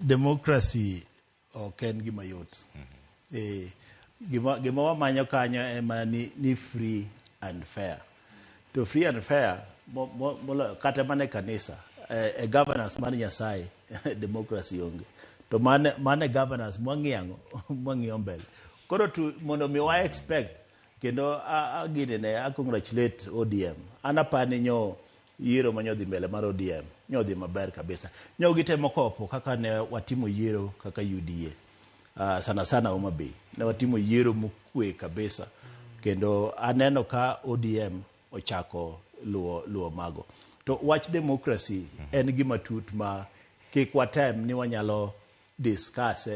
democracy oken gima yot. Gima wamanyo kanyo ema ni free and fair. To free and fair, kata mane kanisa, governance mane Nyasaye, democracy onge. To mane governance mwangiyo mbele. Koro tu mondo mi wa expect, kendo agine ne congratulate ODM. Anapani nyo yiero manyodhi mbele mar ODM. Nyodhi maber kabisa. Nyo gitemo kopo kaka ne watimo yiero kaka UDA. Sana sana Homa Bay. Ne watimo yiero mokwe kabisa. Kendo aneno ka ODM ochako luo mago. To wach democracy en gima tut ma kik watem ni wanyalo discuss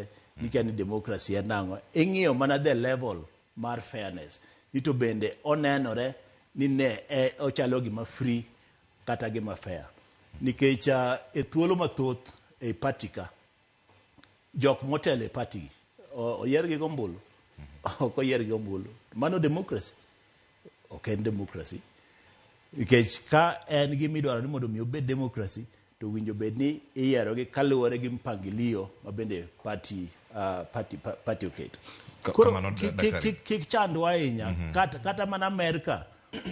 ni kani democracy en nango. Ing'iyo mana the level mar fairness. Ito bende onenore ni ne ochalo gima free kata gima fair. Nikech e thuolo mathoth e patika jok motel e party oyer gi gombulu ok oyer gi gombulu. Mano democracy ok en democracy. Nikech ka en gima idwaro ni mondo mi obed democracy to winjo bed ni iyiero gi kaluwore gi mpangilio ma bende party oketo. Koro kik chandwa ahinya kata mana Amerika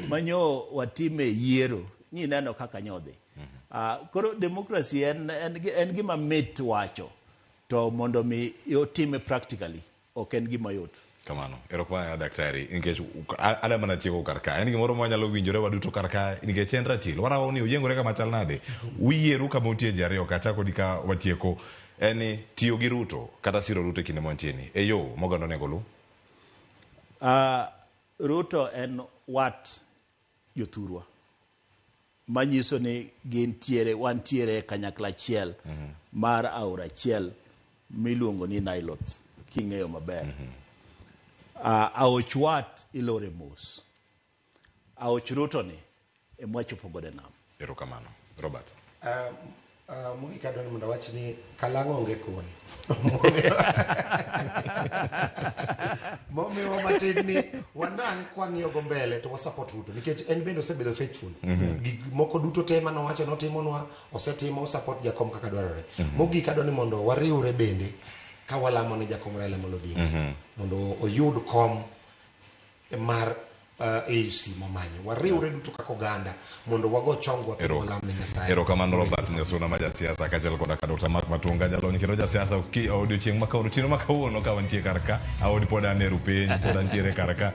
manyo watime yiero ni neno kaka nyodhi. Koro democracy en gima mit wacho to mondo mi yotime practically ok en gima yot. Kamano erokwanya daktari nikech ada mana chiego karka en gimoro mwanyalo winjore waduto karka nikech en ratil warawo ni oyengore kama chal nade uyieru kama utie jariyo kachako dika watieko eni tiyo gi Ruto kata siro Ruto kinde montieni eyo mogando nego lu. Ruto en wat jothurwa manyiso ni wantiere kanyakla achiel mar aora achiel miluongo ni Nilotes king'eyo maber. Aoch wat ilore mos. Aoch Ruto ni emwachopo gode nam. Erokamano. Robert. Mugi kadoni mondo wach ni kalang'o onge kuon. Momiwa matin ni wanang' kwang'iyo go mbele to wasupport Ruto nikech en bende osebedo faithful. Gik moko duto te mano wacho notimonwa osetimo support jakom kaka dwarore. Mugi kadoni mondo wariwre bende ka walamo ne jakom Raila Amolo Odinga mondo oyud kom mar AUC mamanyo wariwre duto kaka oganda mondo wago chongwa piny walamo ne Nyasaye. Erokamano Robert Nyasuna ma jasiasa kaachiel koda ka Dr. Mark Matunga jalony kendo jasiasa odiochieng' ma kawuono ka wantie karka aodi pod aneru piny pod antiere karka